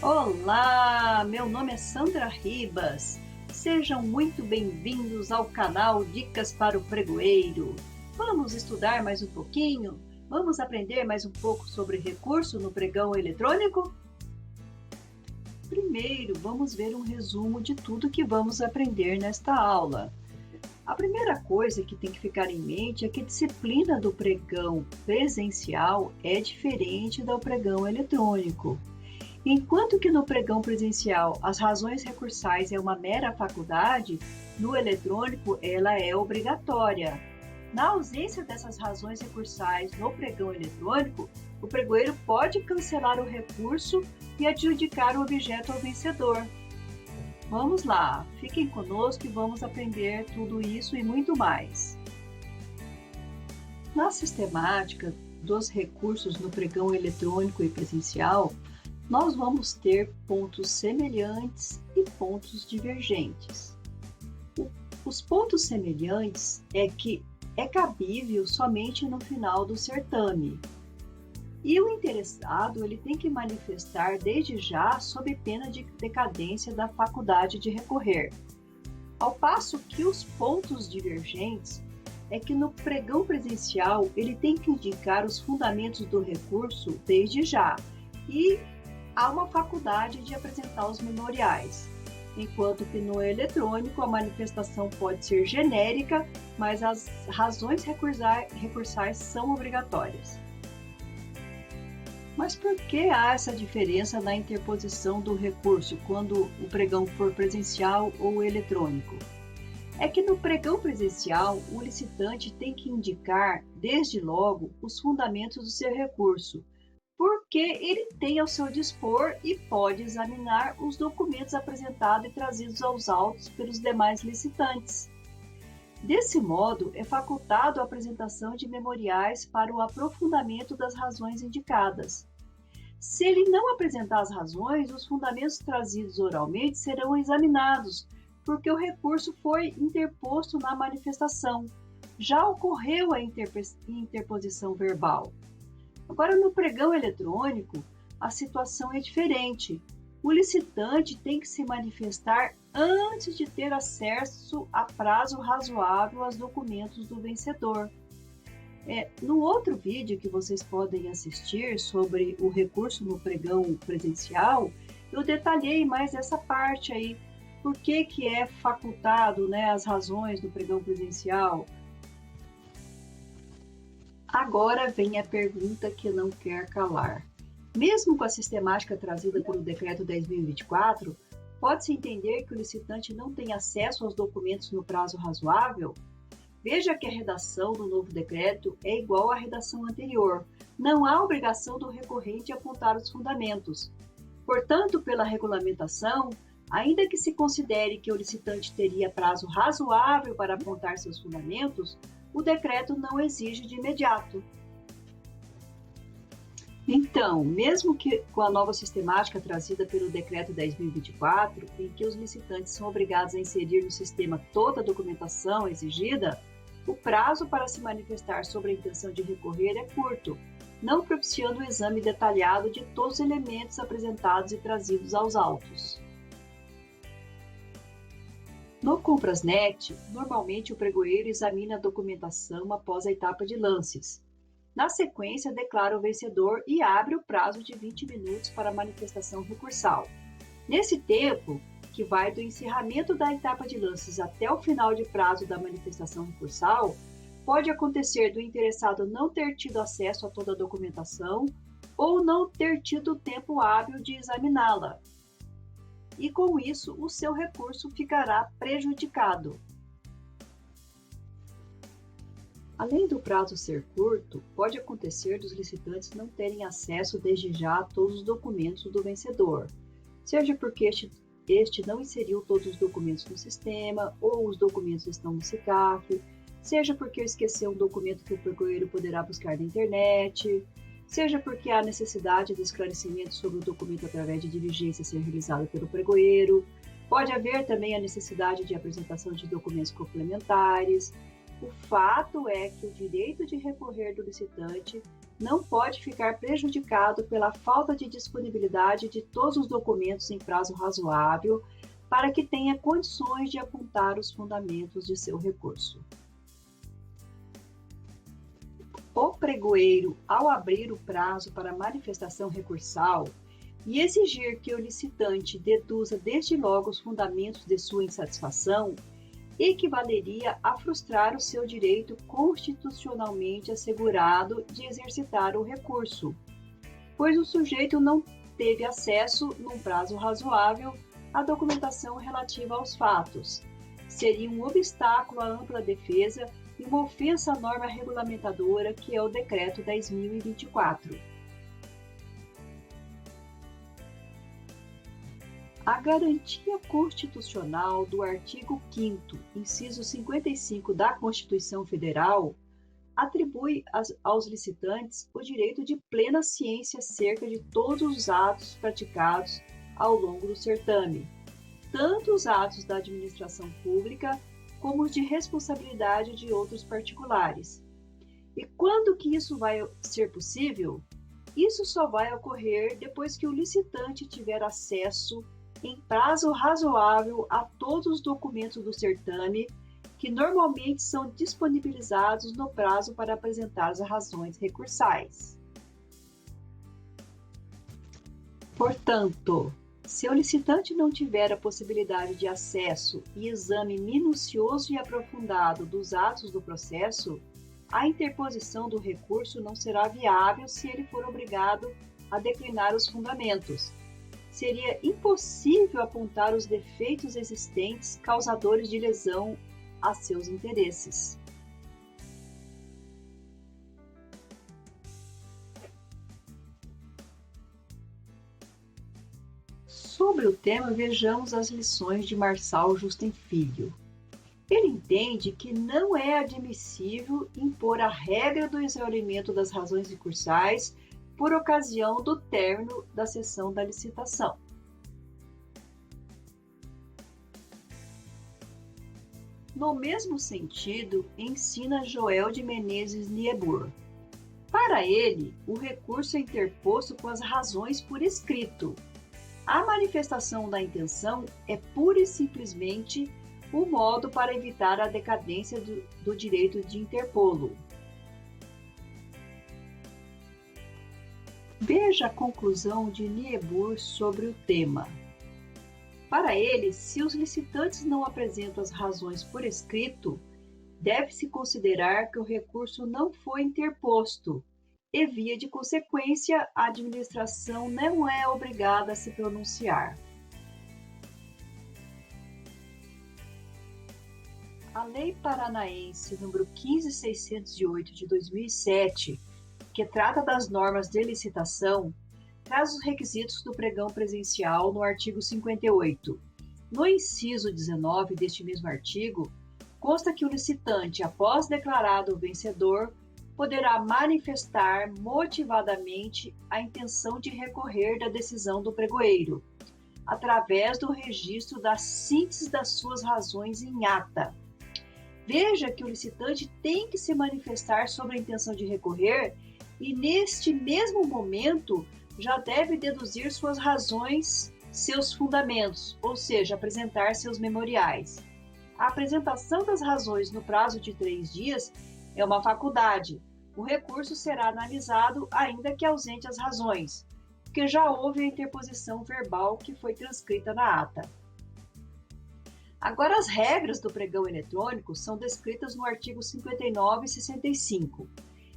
Olá, meu nome é Sandra Ribas. Sejam muito bem-vindos ao canal Dicas para o Pregoeiro. Vamos estudar mais um pouquinho? Vamos aprender mais um pouco sobre recurso no pregão eletrônico? Primeiro, vamos ver um resumo de tudo que vamos aprender nesta aula. A primeira coisa que tem que ficar em mente é que a disciplina do pregão presencial é diferente do pregão eletrônico. Enquanto que no pregão presencial as razões recursais é uma mera faculdade, no eletrônico ela é obrigatória. Na ausência dessas razões recursais no pregão eletrônico, o pregoeiro pode cancelar o recurso e adjudicar o objeto ao vencedor. Vamos lá, fiquem conosco e vamos aprender tudo isso e muito mais. Na sistemática dos recursos no pregão eletrônico e presencial, nós vamos ter pontos semelhantes e pontos divergentes. Os pontos semelhantes é que é cabível somente no final do certame. E o interessado ele tem que manifestar desde já sob pena de decadência da faculdade de recorrer. Ao passo que os pontos divergentes é que no pregão presencial ele tem que indicar os fundamentos do recurso desde já e há uma faculdade de apresentar os memoriais, enquanto que no eletrônico a manifestação pode ser genérica, mas as razões recursais são obrigatórias. Mas por que há essa diferença na interposição do recurso quando o pregão for presencial ou eletrônico? É que no pregão presencial, o licitante tem que indicar, desde logo, os fundamentos do seu recurso, porque ele tem ao seu dispor e pode examinar os documentos apresentados e trazidos aos autos pelos demais licitantes. Desse modo, é facultado a apresentação de memoriais para o aprofundamento das razões indicadas. Se ele não apresentar as razões, os fundamentos trazidos oralmente serão examinados, porque o recurso foi interposto na manifestação. Já ocorreu a interposição verbal. Agora, no pregão eletrônico, a situação é diferente. O licitante tem que se manifestar antes de ter acesso a prazo razoável aos documentos do vencedor. No outro vídeo que vocês podem assistir sobre o recurso no pregão presencial, eu detalhei mais essa parte aí. Por que é facultado, as razões do pregão presencial? Agora vem a pergunta que não quer calar. Mesmo com a sistemática trazida pelo Decreto 10.024, pode-se entender que o licitante não tem acesso aos documentos no prazo razoável? Veja que a redação do novo decreto é igual à redação anterior. Não há obrigação do recorrente apontar os fundamentos. Portanto, pela regulamentação, ainda que se considere que o licitante teria prazo razoável para apontar seus fundamentos, o decreto não exige de imediato. Então, mesmo que com a nova sistemática trazida pelo Decreto 10.024, em que os licitantes são obrigados a inserir no sistema toda a documentação exigida, o prazo para se manifestar sobre a intenção de recorrer é curto, não propiciando o exame detalhado de todos os elementos apresentados e trazidos aos autos. No Comprasnet, normalmente o pregoeiro examina a documentação após a etapa de lances. Na sequência, declara o vencedor e abre o prazo de 20 minutos para a manifestação recursal. Nesse tempo, que vai do encerramento da etapa de lances até o final de prazo da manifestação recursal, pode acontecer do interessado não ter tido acesso a toda a documentação ou não ter tido tempo hábil de examiná-la. E com isso, o seu recurso ficará prejudicado. Além do prazo ser curto, pode acontecer dos licitantes não terem acesso desde já a todos os documentos do vencedor, seja porque este não inseriu todos os documentos no sistema ou os documentos estão no SICAF, seja porque esqueceu um documento que o pregoeiro poderá buscar na internet, seja porque há necessidade de esclarecimento sobre o documento através de diligência ser realizada pelo pregoeiro, pode haver também a necessidade de apresentação de documentos complementares. O fato é que o direito de recorrer do licitante não pode ficar prejudicado pela falta de disponibilidade de todos os documentos em prazo razoável para que tenha condições de apontar os fundamentos de seu recurso. O pregoeiro, ao abrir o prazo para manifestação recursal e exigir que o licitante deduza desde logo os fundamentos de sua insatisfação, equivaleria a frustrar o seu direito constitucionalmente assegurado de exercitar o recurso, pois o sujeito não teve acesso, num prazo razoável, à documentação relativa aos fatos. Seria um obstáculo à ampla defesa e uma ofensa à norma regulamentadora, que é o Decreto 10.024. A garantia constitucional do artigo 5º, inciso 55 da Constituição Federal, atribui aos licitantes o direito de plena ciência acerca de todos os atos praticados ao longo do certame, tanto os atos da administração pública como os de responsabilidade de outros particulares. E quando que isso vai ser possível? Isso só vai ocorrer depois que o licitante tiver acesso em prazo razoável a todos os documentos do certame, que normalmente são disponibilizados no prazo para apresentar as razões recursais. Portanto, se o licitante não tiver a possibilidade de acesso e exame minucioso e aprofundado dos atos do processo, a interposição do recurso não será viável se ele for obrigado a declinar os fundamentos. Seria impossível apontar os defeitos existentes causadores de lesão a seus interesses. Sobre o tema, vejamos as lições de Marçal Justem Filho. Ele entende que não é admissível impor a regra do exaurimento das razões recursais por ocasião do término da sessão da licitação. No mesmo sentido, ensina Joel de Menezes Niebuhr. Para ele, o recurso é interposto com as razões por escrito. A manifestação da intenção é pura e simplesmente o modo para evitar a decadência do direito de interpô-lo. Veja a conclusão de Niebuhr sobre o tema. Para ele, se os licitantes não apresentam as razões por escrito, deve-se considerar que o recurso não foi interposto e, via de consequência, a administração não é obrigada a se pronunciar. A Lei Paranaense nº 15.608 de 2007, que trata das normas de licitação, traz os requisitos do pregão presencial no artigo 58. No inciso 19 deste mesmo artigo, consta que o licitante, após declarado o vencedor, poderá manifestar motivadamente a intenção de recorrer da decisão do pregoeiro, através do registro da síntese das suas razões em ata. Veja que o licitante tem que se manifestar sobre a intenção de recorrer e, neste mesmo momento, já deve deduzir suas razões, seus fundamentos, ou seja, apresentar seus memoriais. A apresentação das razões no prazo de 3 dias é uma faculdade. O recurso será analisado ainda que ausente as razões, porque já houve a interposição verbal que foi transcrita na ata. Agora, as regras do pregão eletrônico são descritas no artigo 59 e 65.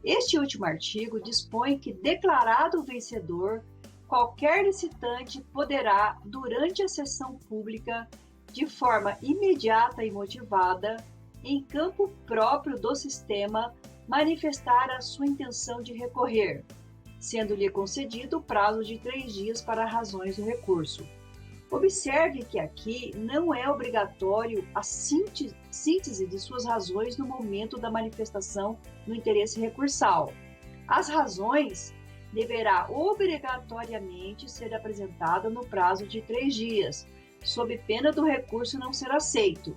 Este último artigo dispõe que, declarado o vencedor, qualquer licitante poderá, durante a sessão pública, de forma imediata e motivada, em campo próprio do sistema, manifestar a sua intenção de recorrer, sendo-lhe concedido o prazo de 3 dias para razões do recurso. Observe que aqui não é obrigatório a síntese de suas razões no momento da manifestação no interesse recursal. As razões deverá obrigatoriamente ser apresentada no prazo de 3 dias, sob pena do recurso não ser aceito.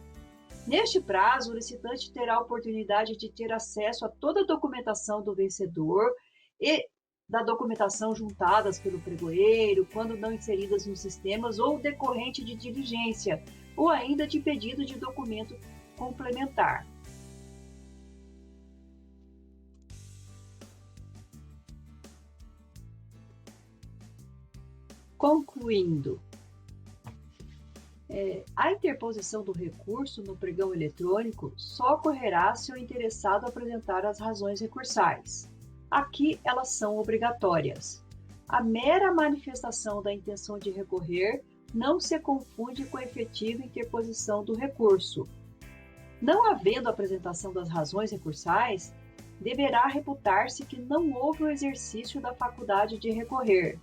Neste prazo, o licitante terá a oportunidade de ter acesso a toda a documentação do vencedor e da documentação juntadas pelo pregoeiro, quando não inseridas nos sistemas, ou decorrente de diligência, ou ainda de pedido de documento complementar. Concluindo, a interposição do recurso no pregão eletrônico só ocorrerá se o interessado apresentar as razões recursais. Aqui elas são obrigatórias. A mera manifestação da intenção de recorrer não se confunde com a efetiva interposição do recurso. Não havendo apresentação das razões recursais, deverá reputar-se que não houve o exercício da faculdade de recorrer.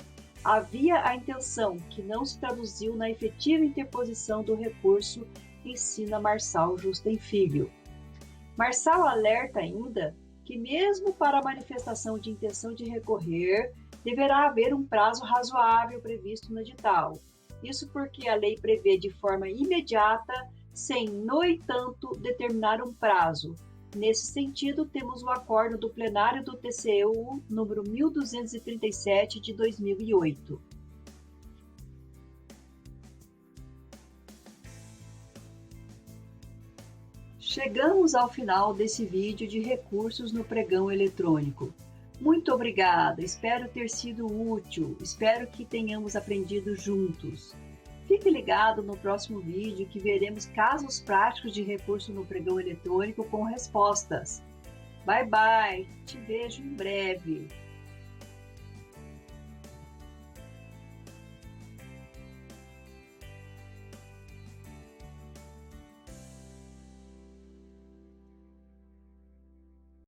Havia a intenção, que não se traduziu na efetiva interposição do recurso, ensina Marçal Justen Filho. Marçal alerta ainda que, mesmo para a manifestação de intenção de recorrer, deverá haver um prazo razoável previsto no edital. Isso porque a lei prevê de forma imediata, sem, no entanto, determinar um prazo. Nesse sentido, temos o acordo do plenário do TCU número 1237 de 2008. Chegamos ao final desse vídeo de recursos no pregão eletrônico. Muito obrigada, espero ter sido útil, espero que tenhamos aprendido juntos. Fique ligado no próximo vídeo que veremos casos práticos de recurso no pregão eletrônico com respostas. Bye bye, te vejo em breve.